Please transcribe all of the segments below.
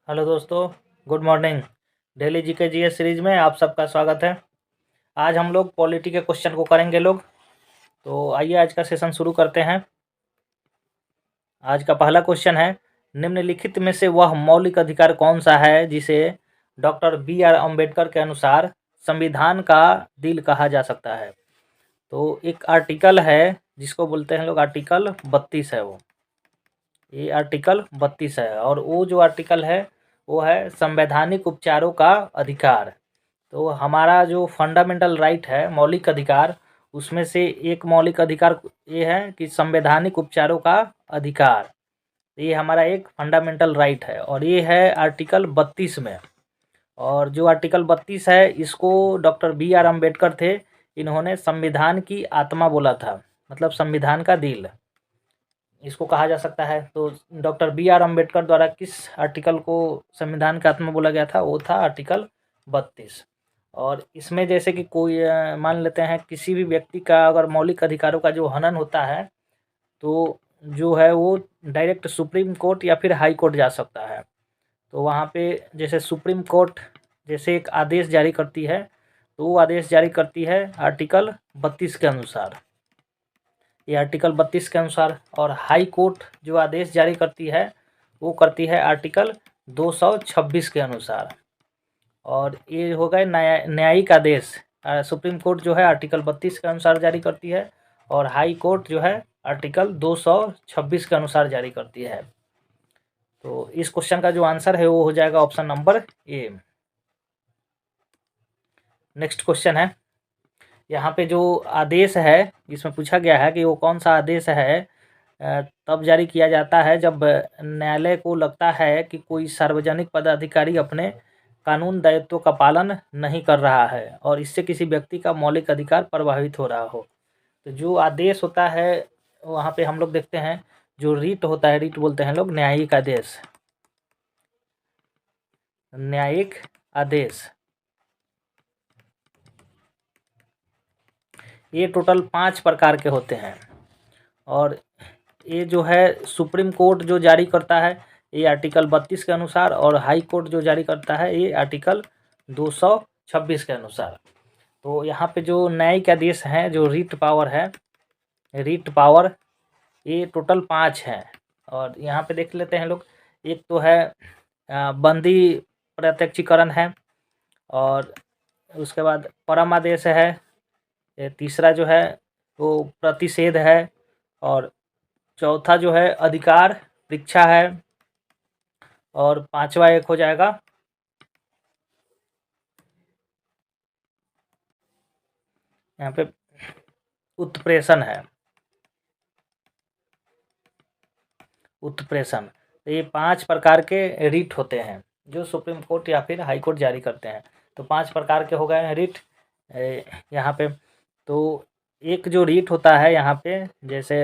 Hello दोस्तों, good morning. Daily GK GS series में आप सबका स्वागत है। आज हम लोग पॉलिटी के क्वेश्चन को करेंगे लोग। तो आइए आज का सेशन शुरू करते हैं। आज का पहला क्वेश्चन है, निम्नलिखित में से वह मौलिक अधिकार कौन सा है जिसे डॉक्टर बी.आर. अम्बेडकर के अनुसार संविधान का दिल कहा जा सकता है। तो एक आर्टिकल है जिसको बोलते हैं लोग आर्टिकल 32 है। ये आर्टिकल 32 है और वो जो आर्टिकल है वो है संवैधानिक उपचारों का अधिकार। तो हमारा जो फंडामेंटल राइट है, मौलिक अधिकार, उसमें से एक मौलिक अधिकार ये है कि संवैधानिक उपचारों का अधिकार। ये हमारा एक फंडामेंटल राइट है और ये है आर्टिकल 32 में। और जो आर्टिकल 32 है इसको डॉक्टर बी.आर. अम्बेडकर थे, इन्होंने संविधान की आत्मा बोला था, मतलब संविधान का दिल इसको कहा जा सकता है। तो डॉक्टर बी.आर. अम्बेडकर द्वारा किस आर्टिकल को संविधान का आत्मा बोला गया था, वो था आर्टिकल 32। और इसमें जैसे कि कोई मान लेते हैं किसी भी व्यक्ति का अगर मौलिक अधिकारों का जो हनन होता है तो जो है वो डायरेक्ट सुप्रीम कोर्ट या फिर हाई कोर्ट जा सकता है। तो वहाँ पे जैसे सुप्रीम कोर्ट जैसे एक आदेश जारी करती है तो वो आदेश जारी करती है आर्टिकल 32 के अनुसार, ये आर्टिकल 32 के अनुसार। और हाई कोर्ट जो आदेश जारी करती है वो करती है आर्टिकल 226 के अनुसार। और ये हो गए न्यायिक आदेश। सुप्रीम कोर्ट जो है आर्टिकल 32 के अनुसार जारी करती है और हाई कोर्ट जो है आर्टिकल 226 के अनुसार जारी करती है। तो इस क्वेश्चन का जो आंसर है वो हो जाएगा option number A. Next question है, यहाँ पे जो आदेश है इसमें पूछा गया है कि वो कौन सा आदेश है तब जारी किया जाता है जब न्यायालय को लगता है कि कोई सार्वजनिक पदाधिकारी अपने कानून दायित्वों का पालन नहीं कर रहा है और इससे किसी व्यक्ति का मौलिक अधिकार प्रभावित हो रहा हो। तो जो आदेश होता है वहाँ पे हम लोग देखते हैं जो रीट होता है, रीट बोलते हैं लोग न्यायिक आदेश। न्यायिक आदेश ये टोटल 5 प्रकार के होते हैं और ये जो है सुप्रीम कोर्ट जो जारी करता है ये आर्टिकल 32 के अनुसार और हाई कोर्ट जो जारी करता है ये आर्टिकल 226 के अनुसार। तो यहाँ पे जो न्यायिक आदेश हैं, जो रीट पावर है, रीट पावर ये टोटल 5 हैं। और यहाँ पे देख लेते हैं लोग, एक तो है बंदी प्रत्यक्षीकरण है और उसके बाद परम आदेश है, तीसरा जो है वो प्रतिषेध है और चौथा जो है अधिकार परीक्षा है और पांचवा एक हो जाएगा यहाँ पे उत्प्रेषण है, उत्प्रेषण। तो ये 5 प्रकार के रीट होते हैं जो सुप्रीम कोर्ट या फिर हाई कोर्ट जारी करते हैं। तो 5 प्रकार के हो गए हैं रीट यहाँ पे। तो एक जो रीट होता है यहाँ पे, जैसे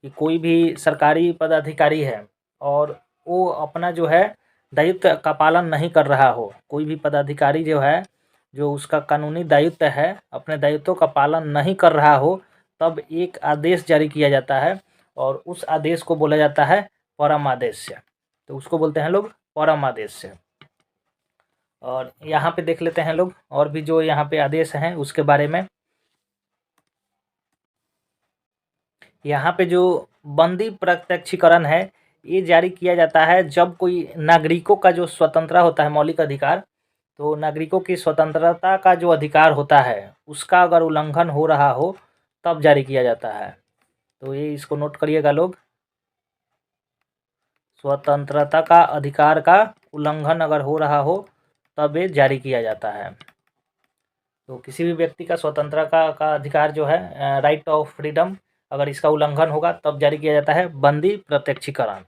कि कोई भी सरकारी पदाधिकारी है और वो अपना जो है दायित्व का पालन नहीं कर रहा हो, कोई भी पदाधिकारी जो है जो उसका कानूनी दायित्व है अपने दायित्वों का पालन नहीं कर रहा हो, तब एक आदेश जारी किया जाता है और उस आदेश को बोला जाता है परम आदेश। तो उसको बोलते हैं लोग परम आदेश। और यहाँ पे देख लेते हैं लोग और भी जो यहाँ पे आदेश हैं उसके बारे में। यहाँ पे जो बंदी प्रत्यक्षीकरण है ये जारी किया जाता है जब कोई नागरिकों का जो स्वतंत्रता होता है, मौलिक अधिकार, तो नागरिकों की स्वतंत्रता का जो अधिकार होता है उसका अगर उल्लंघन हो रहा हो तब जारी किया जाता है। तो ये इसको नोट करिएगा लोग, स्वतंत्रता का अधिकार का उल्लंघन अगर हो रहा हो तब ये जारी किया जाता है। तो किसी भी व्यक्ति का स्वतंत्रता का अधिकार जो है, राइट ऑफ फ्रीडम, अगर इसका उल्लंघन होगा तब जारी किया जाता है बंदी प्रत्यक्षीकरण।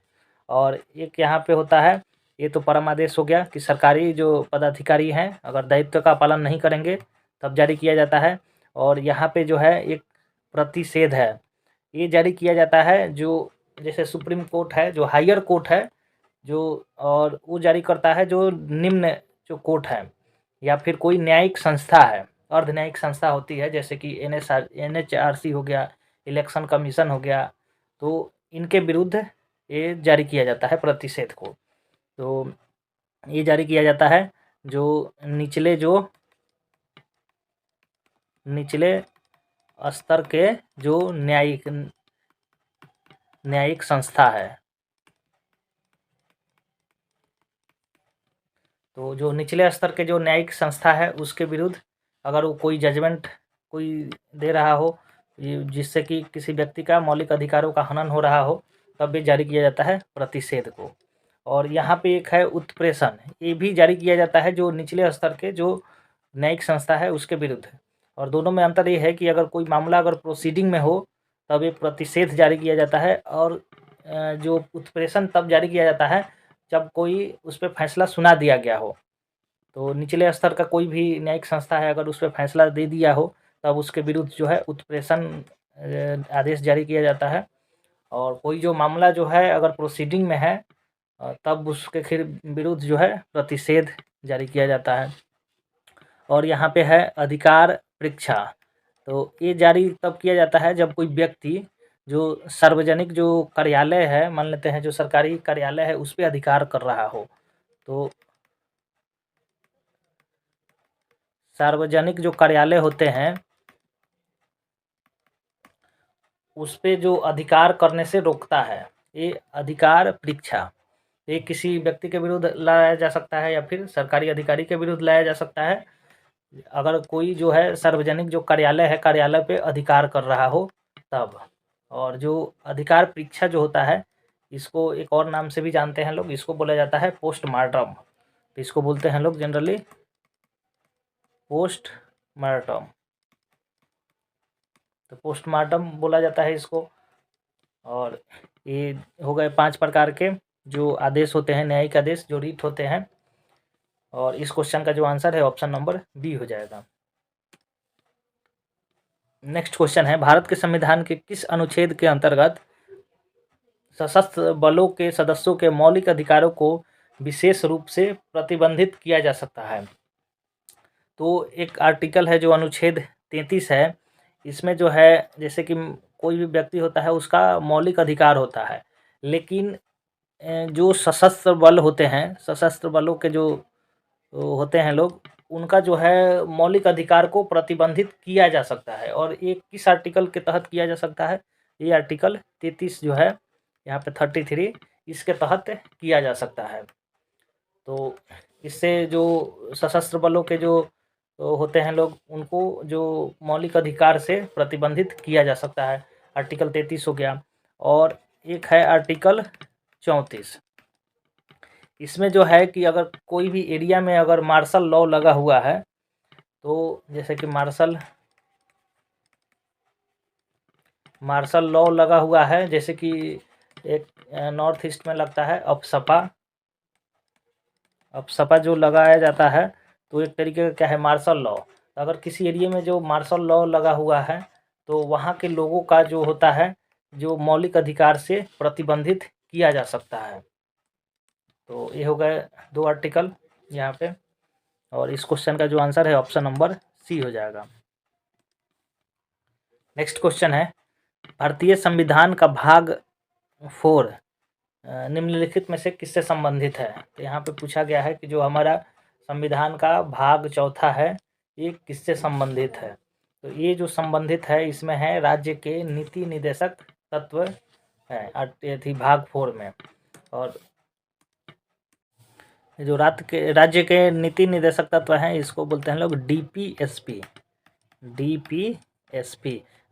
और एक यहाँ पे होता है, ये तो परम आदेश हो गया कि सरकारी जो पदाधिकारी हैं अगर दायित्व का पालन नहीं करेंगे तब जारी किया जाता है। और यहाँ पे जो है एक प्रतिषेध है, ये जारी किया जाता है जो जैसे सुप्रीम कोर्ट है, जो हायर कोर्ट है जो, और वो जारी करता है जो निम्न जो कोर्ट है या फिर कोई न्यायिक संस्था है, अर्ध न्यायिक संस्था होती है, जैसे कि NHRC हो गया, इलेक्शन कमीशन हो गया, तो इनके विरुद्ध ये जारी किया जाता है प्रतिषेध को। तो ये जारी किया जाता है जो निचले स्तर के जो न्यायिक संस्था है। तो जो निचले स्तर के जो न्यायिक संस्था है उसके विरुद्ध अगर वो कोई जजमेंट कोई दे रहा हो जिससे कि किसी व्यक्ति का मौलिक अधिकारों का हनन हो रहा हो, तब भी जारी किया जाता है प्रतिषेध को। और यहाँ पे एक है उत्प्रेषण, ये भी जारी किया जाता है जो निचले स्तर के जो न्यायिक संस्था है उसके विरुद्ध। और दोनों में अंतर ये है कि अगर कोई मामला अगर प्रोसीडिंग में हो तब ये प्रतिषेध जारी किया जाता है, और जो उत्प्रेषण तब जारी किया जाता है जब कोई उस पर फैसला सुना दिया गया हो। तो निचले स्तर का कोई भी न्यायिक संस्था है अगर उस पर फैसला दे दिया हो तब उसके विरुद्ध जो है उत्प्रेषण आदेश जारी किया जाता है। और कोई जो मामला जो है अगर प्रोसीडिंग में है तब उसके फिर विरुद्ध जो है प्रतिषेध जारी किया जाता है। और यहाँ पे है अधिकार परीक्षा, तो ये जारी तब किया जाता है जब कोई व्यक्ति जो सार्वजनिक जो कार्यालय है, मान लेते हैं जो सरकारी कार्यालय है उस पर अधिकार कर रहा हो। तो सार्वजनिक जो कार्यालय होते हैं उस पे जो अधिकार करने से रोकता है, ये अधिकार परीक्षा। ये किसी व्यक्ति के विरुद्ध लाया जा सकता है या फिर सरकारी अधिकारी के विरुद्ध लाया जा सकता है अगर कोई जो है सार्वजनिक जो कार्यालय है कार्यालय पे अधिकार कर रहा हो तब। और जो अधिकार परीक्षा जो होता है इसको एक और नाम से भी जानते हैं लोग, इसको बोला जाता है पोस्टमार्टम। तो इसको बोलते हैं लोग जनरली पोस्टमार्टम। तो पोस्टमार्टम बोला जाता है इसको। और ये हो गए 5 प्रकार के जो आदेश होते हैं, न्यायिक आदेश जो रीट होते हैं। और इस क्वेश्चन का जो आंसर है ऑप्शन नंबर बी हो जाएगा। नेक्स्ट क्वेश्चन है, भारत के संविधान के किस अनुच्छेद के अंतर्गत सशस्त्र बलों के सदस्यों के मौलिक अधिकारों को विशेष रूप से प्रतिबंधित किया जा सकता है? तो एक आर्टिकल है जो अनुच्छेद 33 है, इसमें जो है जैसे कि कोई भी व्यक्ति होता है उसका मौलिक अधिकार होता है, लेकिन जो सशस्त्र बल होते हैं, सशस्त्र बलों के जो होते हैं लोग, उनका जो है मौलिक अधिकार को प्रतिबंधित किया जा सकता है। और ये किस आर्टिकल के तहत किया जा सकता है? ये आर्टिकल 33 जो है यहाँ पे 33 इसके तहत किया जा सकता है। तो इससे जो सशस्त्र बलों के जो होते हैं लोग उनको जो मौलिक अधिकार से प्रतिबंधित किया जा सकता है। आर्टिकल 33 हो गया। और एक है आर्टिकल 34, इसमें जो है कि अगर कोई भी एरिया में अगर मार्शल लॉ लगा हुआ है, तो जैसे कि मार्शल लॉ लगा हुआ है, जैसे कि एक नॉर्थ ईस्ट में लगता है अपसपा जो लगाया जाता है, तो एक तरीके का क्या है मार्शल लॉ। तो अगर किसी एरिया में जो मार्शल लॉ लगा हुआ है तो वहाँ के लोगों का जो होता है जो मौलिक अधिकार से प्रतिबंधित किया जा सकता है। तो ये हो गए 2 आर्टिकल यहाँ पे। और इस क्वेश्चन का जो आंसर है ऑप्शन नंबर सी हो जाएगा। नेक्स्ट क्वेश्चन है, भारतीय संविधान का भाग 4 निम्नलिखित में से किससे संबंधित है? तो यहाँ पे पूछा गया है कि जो हमारा संविधान का भाग 4 है ये किससे संबंधित है? तो ये जो संबंधित है इसमें है राज्य के नीति निर्देशक तत्व है थी भाग 4 में। और जो राज्य के नीति निर्देशक तत्व हैं इसको बोलते हैं लोग DPSP,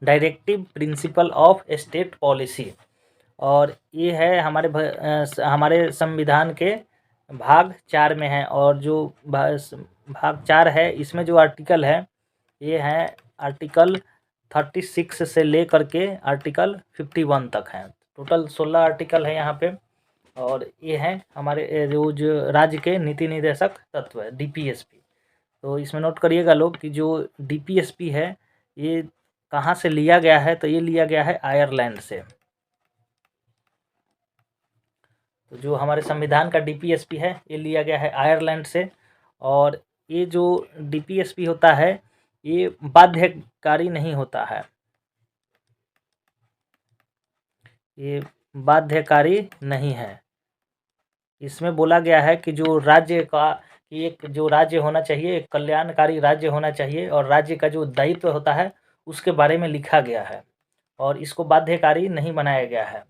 directive principle of state policy. और ये है हमारे संविधान के भाग 4 में है। और जो भाग 4 है इसमें जो आर्टिकल है ये है आर्टिकल 36 से लेकर के आर्टिकल 51 तक है। टोटल 16 आर्टिकल है यहाँ पे। और ये है हमारे जो राज्य के नीति निर्देशक तत्व है डीपीएसपी। तो इसमें नोट करिएगा लोग कि जो डीपीएसपी है ये कहाँ से लिया गया है? तो ये लिया गया है आयरलैंड से। तो जो हमारे संविधान का डीपीएसपी है ये लिया गया है आयरलैंड से। और ये जो डीपीएसपी होता है ये बाध्यकारी नहीं होता है, ये बाध्यकारी नहीं है, इसमें बोला गया है कि जो राज्य का कि एक जो राज्य होना चाहिए, एक कल्याणकारी राज्य होना चाहिए और राज्य का जो दायित्व होता है उसके बारे में लिखा गया है और इसको बाध्यकारी नहीं बनाया गया है।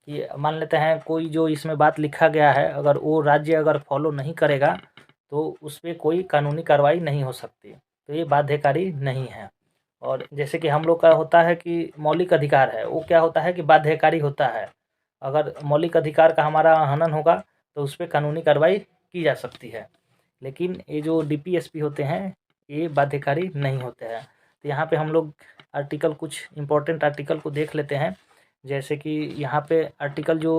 कि मान लेते हैं कोई जो इसमें बात लिखा गया है, अगर वो राज्य अगर फॉलो नहीं करेगा तो उस पे कोई कानूनी कार्रवाई नहीं हो सकती, तो ये बाध्यकारी नहीं है। और जैसे कि हम लोग का होता है कि मौलिक अधिकार है, वो क्या होता है कि बाध्यकारी होता है। अगर मौलिक अधिकार का हमारा हनन होगा तो उस पे कानूनी कार्रवाई की जा सकती है, लेकिन ये जो डीपीएसपी होते हैं ये बाध्यकारी नहीं होते हैं। तो यहाँ पे हम लोग आर्टिकल कुछ इम्पोर्टेंट आर्टिकल को देख लेते हैं। जैसे कि यहाँ पे आर्टिकल जो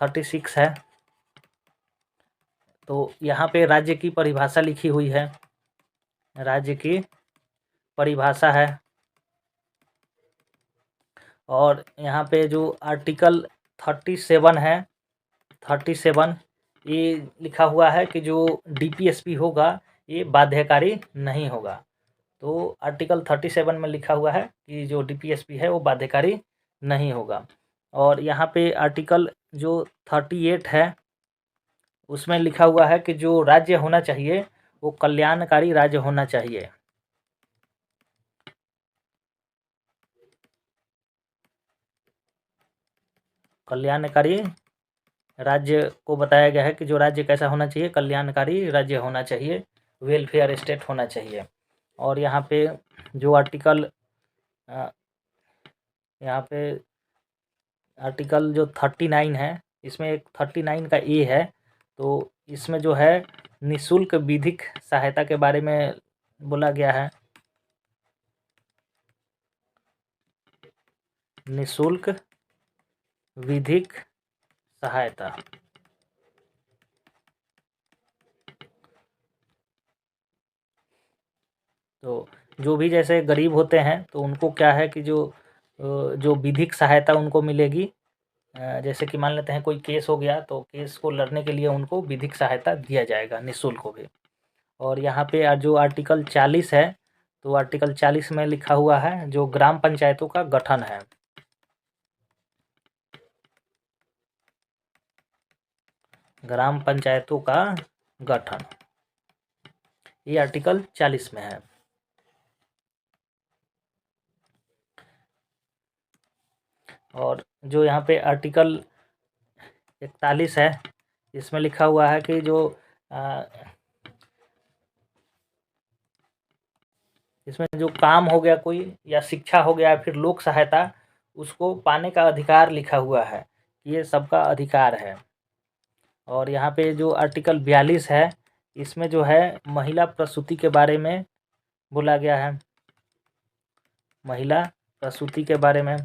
36 है, तो यहाँ पे राज्य की परिभाषा लिखी हुई है, राज्य की परिभाषा है। और यहाँ पे जो आर्टिकल 37 है, 37 ये लिखा हुआ है कि जो डीपीएसपी होगा ये बाध्यकारी नहीं होगा। तो आर्टिकल 37 में लिखा हुआ है कि जो डीपीएसपी है वो बाध्यकारी नहीं होगा। और यहाँ पे आर्टिकल जो 38 है उसमें लिखा हुआ है कि जो राज्य होना चाहिए वो कल्याणकारी राज्य होना चाहिए। कल्याणकारी राज्य को बताया गया है कि जो राज्य कैसा होना चाहिए, कल्याणकारी राज्य होना चाहिए, वेलफेयर स्टेट होना चाहिए। और यहाँ पे जो आर्टिकल यहाँ पे आर्टिकल जो 39 है, इसमें एक 39 का ए है, तो इसमें जो है निःशुल्क विधिक सहायता के बारे में बोला गया है। निःशुल्क विधिक सहायता, तो जो भी जैसे गरीब होते हैं तो उनको क्या है कि जो विधिक सहायता उनको मिलेगी। जैसे कि मान लेते हैं कोई केस हो गया तो केस को लड़ने के लिए उनको विधिक सहायता दिया जाएगा, निःशुल्क भी। और यहाँ पे जो आर्टिकल 40 है, तो आर्टिकल 40 में लिखा हुआ है जो ग्राम पंचायतों का गठन है, ग्राम पंचायतों का गठन, ये आर्टिकल 40 में है। और जो यहाँ पे आर्टिकल 41 है, इसमें लिखा हुआ है कि जो इसमें जो काम हो गया कोई या शिक्षा हो गया फिर लोक सहायता, उसको पाने का अधिकार लिखा हुआ है, ये सबका अधिकार है। और यहाँ पे जो आर्टिकल 42 है, इसमें जो है महिला प्रसूति के बारे में बोला गया है, महिला प्रसूति के बारे में।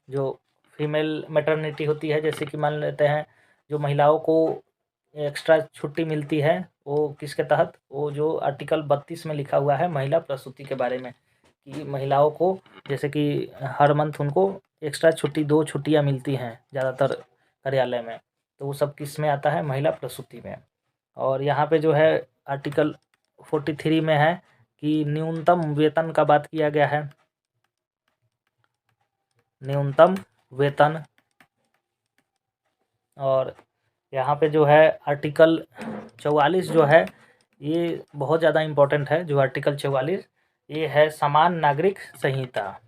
जो फीमेल मैटरनिटी होती है, जैसे कि मान लेते हैं जो महिलाओं को एक्स्ट्रा छुट्टी मिलती है, वो किसके तहत, वो जो आर्टिकल 32 में लिखा हुआ है महिला प्रसूति के बारे में, कि महिलाओं को जैसे कि हर मंथ उनको एक्स्ट्रा छुट्टी 2 छुट्टियाँ मिलती हैं ज़्यादातर कार्यालय में, तो वो सब किस में आता है, महिला प्रसूति में। और यहाँ पे जो है आर्टिकल 43 में है कि न्यूनतम वेतन का बात किया गया है, न्यूनतम वेतन। और यहाँ पे जो है आर्टिकल 44 जो है ये बहुत ज़्यादा इम्पोर्टेंट है। जो आर्टिकल 44 ये है समान नागरिक संहिता,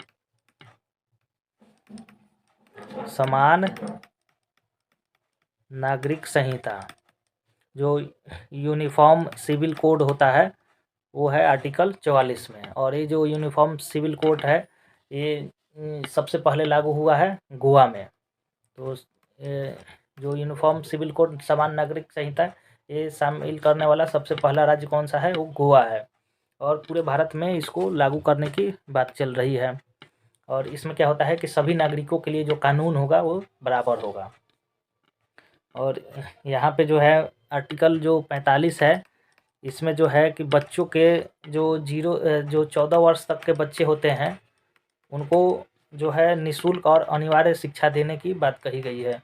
समान नागरिक संहिता। जो यूनिफॉर्म सिविल कोड होता है वो है आर्टिकल 44 में। और ये जो यूनिफॉर्म सिविल कोड है ये सबसे पहले लागू हुआ है गोवा में। तो जो यूनिफॉर्म सिविल कोड समान नागरिक संहिता ये शामिल करने वाला सबसे पहला राज्य कौन सा है, वो गोवा है। और पूरे भारत में इसको लागू करने की बात चल रही है। और इसमें क्या होता है कि सभी नागरिकों के लिए जो कानून होगा वो बराबर होगा। और यहाँ पे जो है आर्टिकल जो 45 है, इसमें जो है कि बच्चों के जो 14 वर्ष तक के बच्चे होते हैं उनको जो है निःशुल्क और अनिवार्य शिक्षा देने की बात कही गई है।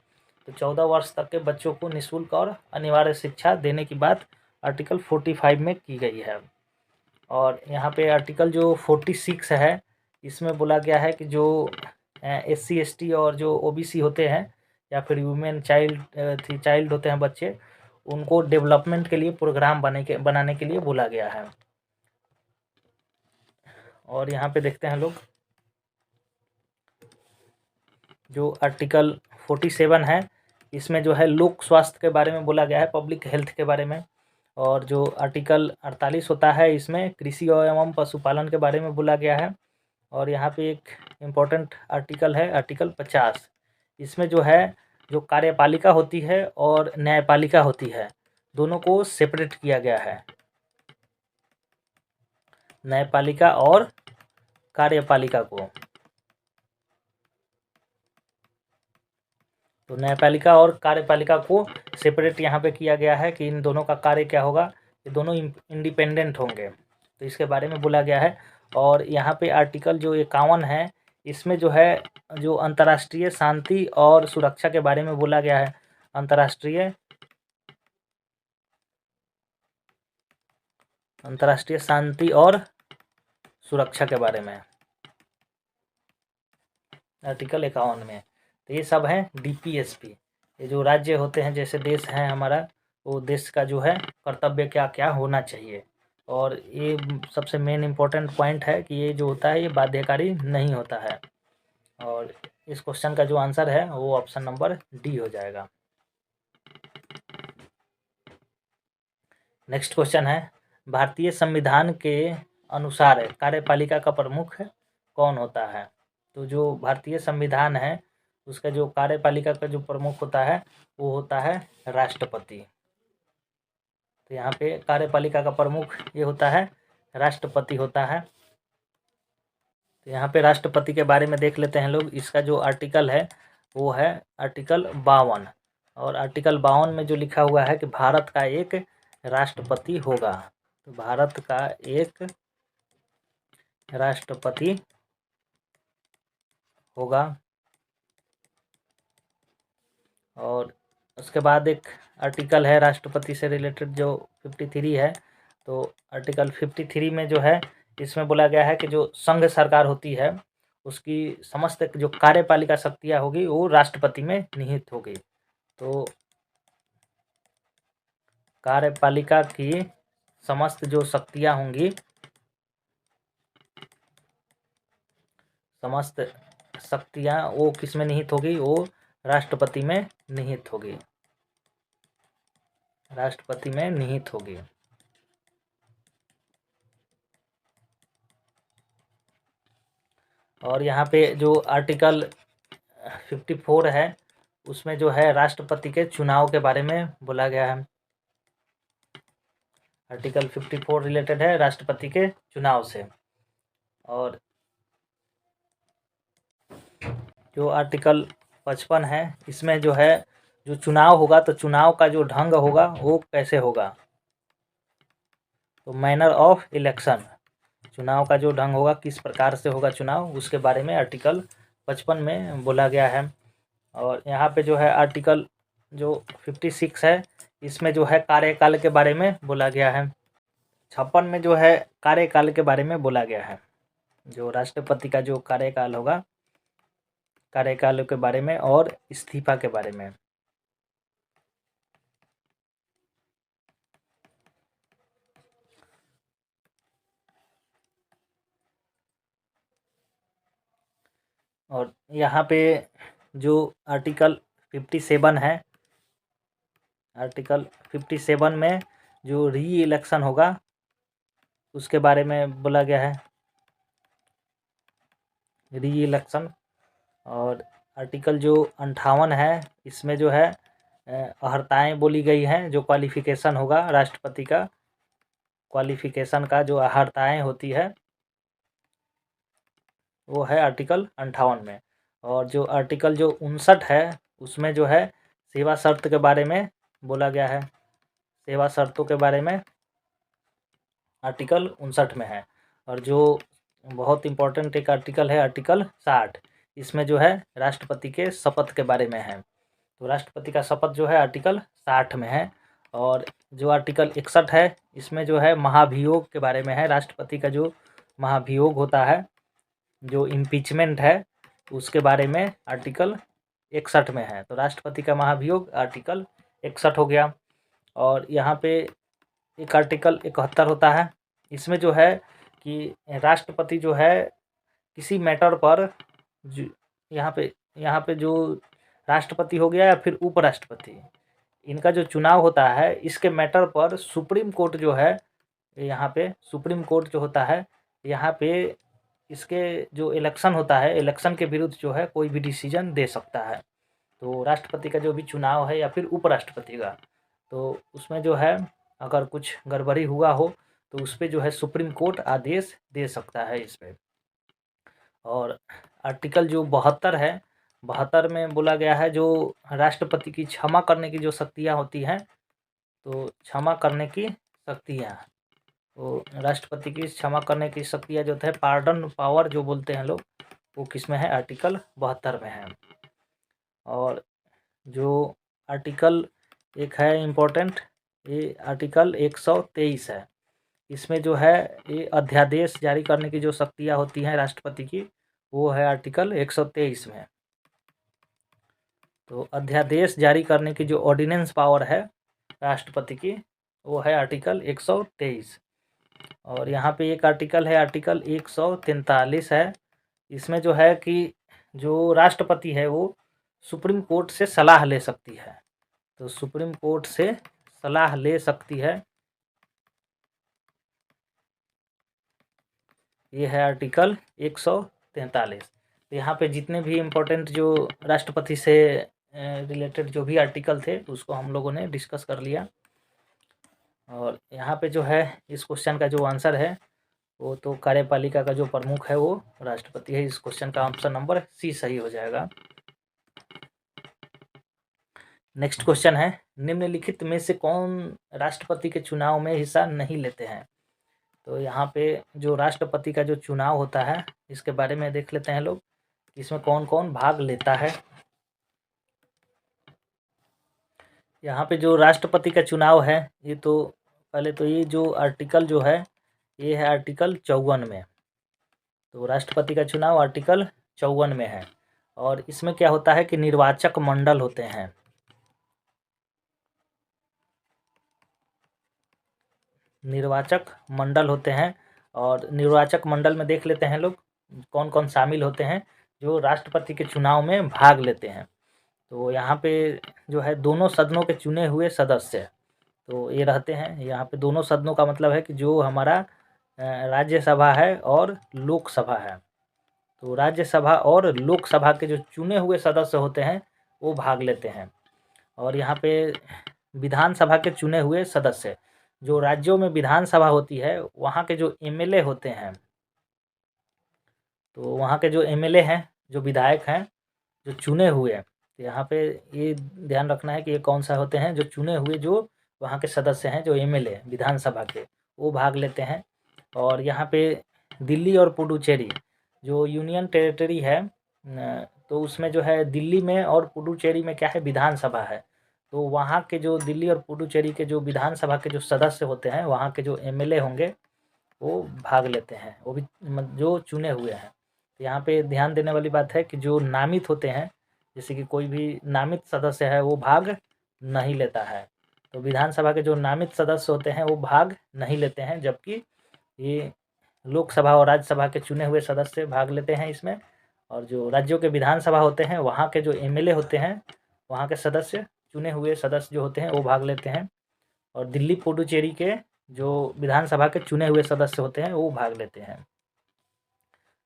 तो 14 वर्ष तक के बच्चों को निःशुल्क और अनिवार्य शिक्षा देने की बात आर्टिकल 45 में की गई है। और यहाँ पे आर्टिकल जो 46 है, इसमें बोला गया है कि जो SC ST और जो OBC होते हैं या फिर ह्यूमन चाइल्ड होते हैं बच्चे, उनको डेवलपमेंट के लिए प्रोग्राम बनाने के लिए बोला गया है। और यहाँ पे देखते हैं लोग जो आर्टिकल 47 है, इसमें जो है लोक स्वास्थ्य के बारे में बोला गया है, पब्लिक हेल्थ के बारे में। और जो आर्टिकल 48 होता है, इसमें कृषि एवं पशुपालन के बारे में बोला गया है। और यहाँ पे एक इम्पोर्टेंट आर्टिकल है आर्टिकल 50, इसमें जो है जो कार्यपालिका होती है और न्यायपालिका होती है, दोनों को सेपरेट किया गया है, न्यायपालिका और कार्यपालिका को। तो न्यायपालिका और कार्यपालिका को सेपरेट यहाँ पे किया गया है कि इन दोनों का कार्य क्या होगा, ये दोनों इंडिपेंडेंट होंगे, तो इसके बारे में बोला गया है। और यहाँ पे आर्टिकल जो 51 है, इसमें जो है जो अंतर्राष्ट्रीय शांति और सुरक्षा के बारे में बोला गया है, अंतर्राष्ट्रीय शांति और सुरक्षा के बारे में आर्टिकल 51 में। तो ये सब है DPSP, ये जो राज्य होते हैं, जैसे देश है हमारा, वो देश का जो है कर्तव्य क्या क्या होना चाहिए। और ये सबसे मेन इम्पोर्टेंट पॉइंट है कि ये जो होता है ये बाध्यकारी नहीं होता है। और इस क्वेश्चन का जो आंसर है वो ऑप्शन नंबर डी हो जाएगा। नेक्स्ट क्वेश्चन है, भारतीय संविधान के अनुसार कार्यपालिका का प्रमुख कौन होता है? तो जो भारतीय संविधान है उसका जो कार्यपालिका का जो प्रमुख होता है वो होता है राष्ट्रपति। तो यहाँ पे कार्यपालिका का प्रमुख ये होता है राष्ट्रपति होता है। तो यहाँ पे राष्ट्रपति के बारे में देख लेते हैं लोग। इसका जो आर्टिकल है वो है आर्टिकल 52। और आर्टिकल 52 में जो लिखा हुआ है कि भारत का एक राष्ट्रपति होगा। तो भारत का एक राष्ट्रपति होगा। और उसके बाद एक आर्टिकल है राष्ट्रपति से रिलेटेड जो 53 है। तो आर्टिकल 53 में जो है इसमें बोला गया है कि जो संघ सरकार होती है उसकी समस्त जो कार्यपालिका शक्तियाँ होगी वो राष्ट्रपति में निहित होगी। तो कार्यपालिका की समस्त जो शक्तियाँ होंगी, समस्त शक्तियाँ वो किस में निहित होगी? वो राष्ट्रपति में निहित होगी, राष्ट्रपति में निहित होगी। और यहाँ पे जो आर्टिकल 54 है उसमें जो है राष्ट्रपति के चुनाव के बारे में बोला गया है। आर्टिकल 54 रिलेटेड है राष्ट्रपति के चुनाव से। और जो आर्टिकल 55 है इसमें जो है जो चुनाव होगा तो चुनाव का जो ढंग होगा वो कैसे होगा? तो मैनर ऑफ इलेक्शन, चुनाव का जो ढंग होगा किस प्रकार से होगा चुनाव, उसके बारे में आर्टिकल 55 में बोला गया है। और यहाँ पे जो है आर्टिकल जो 56 है इसमें जो है कार्यकाल के बारे में बोला गया है। 56 में जो है कार्यकाल के बारे में बोला गया है, जो राष्ट्रपति का जो कार्यकाल होगा, कार्यकाल के बारे में और इस्तीफा के बारे में। और यहाँ पे जो आर्टिकल 57 है, आर्टिकल 57 में जो री इलेक्शन होगा उसके बारे में बोला गया है, री इलेक्शन। और आर्टिकल जो 58 है इसमें जो है अहर्ताएँ बोली गई हैं, जो क्वालिफिकेशन होगा राष्ट्रपति का, क्वालिफिकेशन का जो अहर्ताएँ होती है वो है आर्टिकल 58 में। और जो आर्टिकल जो 59 है उसमें जो है सेवा शर्त के बारे में बोला गया है, सेवा शर्तों के बारे में आर्टिकल 59 में है। और जो बहुत इम्पोर्टेंट एक आर्टिकल है आर्टिकल 60, इसमें जो है राष्ट्रपति के शपथ के बारे में है। तो राष्ट्रपति का शपथ जो है आर्टिकल 60 में है। और जो आर्टिकल 61 है इसमें जो है महाभियोग के बारे में है, राष्ट्रपति का जो महाभियोग होता है, जो इम्पीचमेंट है, उसके बारे में आर्टिकल 61 में है। तो राष्ट्रपति का महाभियोग आर्टिकल 61 हो गया। और यहाँ पे एक आर्टिकल 71 होता है। इसमें जो है कि राष्ट्रपति जो है किसी मैटर पर यहाँ पे जो राष्ट्रपति हो गया या फिर उपराष्ट्रपति, इनका जो चुनाव होता है इसके मैटर पर सुप्रीम कोर्ट जो है, यहाँ पे सुप्रीम कोर्ट जो होता है यहाँ पे इसके जो इलेक्शन होता है, इलेक्शन के विरुद्ध जो है कोई भी डिसीजन दे सकता है। तो राष्ट्रपति का जो भी चुनाव है या फिर उपराष्ट्रपति का, तो उसमें जो है अगर कुछ गड़बड़ी हुआ हो तो उस पर जो है सुप्रीम कोर्ट आदेश दे सकता है इस पर। और आर्टिकल जो 72 है, 72 में बोला गया है जो राष्ट्रपति की क्षमा करने की जो शक्तियाँ होती हैं, तो क्षमा करने की शक्तियाँ, तो राष्ट्रपति की क्षमा करने की शक्तियाँ जो है पार्डन पावर जो बोलते हैं लोग, वो किस में है, आर्टिकल 72 में है। और जो आर्टिकल एक है इम्पोर्टेंट, ये आर्टिकल 123 है। इसमें जो है ये अध्यादेश जारी करने की जो शक्तियाँ होती हैं राष्ट्रपति की, वो है आर्टिकल 123 में। तो अध्यादेश जारी करने की जो ऑर्डिनेंस पावर है राष्ट्रपति की, वो है आर्टिकल 123। और यहाँ पे एक आर्टिकल है, आर्टिकल 143 है। इसमें जो है कि जो राष्ट्रपति है वो सुप्रीम कोर्ट से सलाह ले सकती है। तो सुप्रीम कोर्ट से सलाह ले सकती है, ये है आर्टिकल 143। तो यहाँ पे जितने भी इम्पोर्टेंट जो राष्ट्रपति से रिलेटेड जो भी आर्टिकल थे उसको हम लोगों ने डिस्कस कर लिया। और यहाँ पे जो है इस क्वेश्चन का जो आंसर है वो तो कार्यपालिका का जो प्रमुख है वो राष्ट्रपति है। इस क्वेश्चन का ऑप्शन नंबर सी सही हो जाएगा। नेक्स्ट क्वेश्चन है, निम्नलिखित में से कौन राष्ट्रपति के चुनाव में हिस्सा नहीं लेते हैं। तो यहाँ पे जो राष्ट्रपति का जो चुनाव होता है इसके बारे में देख लेते हैं लोग, इसमें कौन कौन भाग लेता है। यहाँ पे जो राष्ट्रपति का चुनाव है, ये तो पहले तो ये जो आर्टिकल जो है ये है आर्टिकल 54 में। तो राष्ट्रपति का चुनाव आर्टिकल 54 में है। और इसमें क्या होता है कि निर्वाचक मंडल होते हैं। निर्वाचक मंडल होते हैं। और निर्वाचक मंडल में देख लेते हैं लोग कौन कौन शामिल होते हैं जो राष्ट्रपति के चुनाव में भाग लेते हैं। तो यहाँ पे जो है दोनों सदनों के चुने हुए सदस्य तो ये रहते हैं। यहाँ पे दोनों सदनों का मतलब है कि जो हमारा राज्यसभा है और लोकसभा है, तो राज्यसभा और लोकसभा के जो चुने हुए सदस्य होते हैं वो भाग लेते हैं। और यहाँ पे विधानसभा के चुने हुए सदस्य, जो राज्यों में विधानसभा होती है वहाँ के जो एमएलए होते हैं, तो वहाँ के जो एमएलए हैं, जो विधायक हैं, जो चुने हुए हैं, तो यहाँ पे ये ध्यान रखना है कि ये कौन सा होते हैं, जो चुने हुए जो वहाँ के सदस्य हैं, जो एमएलए विधानसभा के, वो भाग लेते हैं। और यहाँ पे दिल्ली और पुडुचेरी जो यूनियन टेरिटरी है, तो उसमें जो है दिल्ली में और पुडुचेरी में क्या है, विधानसभा है। तो वहाँ के जो दिल्ली और पुडुचेरी के जो विधानसभा के जो सदस्य होते हैं, वहाँ के जो एमएलए होंगे वो भाग लेते हैं, वो भी जो चुने हुए हैं। तो यहाँ पे ध्यान देने वाली बात है कि जो नामित होते हैं, जैसे कि कोई भी नामित सदस्य है वो भाग नहीं लेता है। तो विधानसभा के जो नामित सदस्य होते हैं वो भाग नहीं लेते हैं, जबकि ये लोकसभा और राज्यसभा के चुने हुए सदस्य भाग लेते हैं इसमें। और जो राज्यों के विधानसभा होते हैं वहाँ के जो एमएलए होते हैं, वहाँ के सदस्य, चुने हुए सदस्य जो होते हैं वो भाग लेते हैं। और दिल्ली पुडुचेरी के जो विधानसभा के चुने हुए सदस्य होते हैं वो भाग लेते हैं।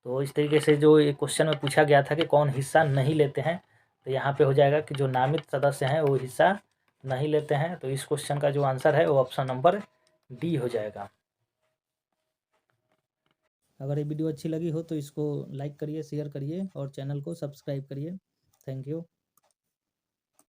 तो इस तरीके से जो ये क्वेश्चन में पूछा गया था कि कौन हिस्सा नहीं लेते हैं, तो यहाँ पे हो जाएगा कि जो नामित सदस्य हैं वो हिस्सा नहीं लेते हैं। तो इस क्वेश्चन का जो आंसर है वो ऑप्शन नंबर डी हो जाएगा। अगर ये वीडियो अच्छी लगी हो तो इसको लाइक करिए, शेयर करिए और चैनल को सब्सक्राइब करिए। Thank you.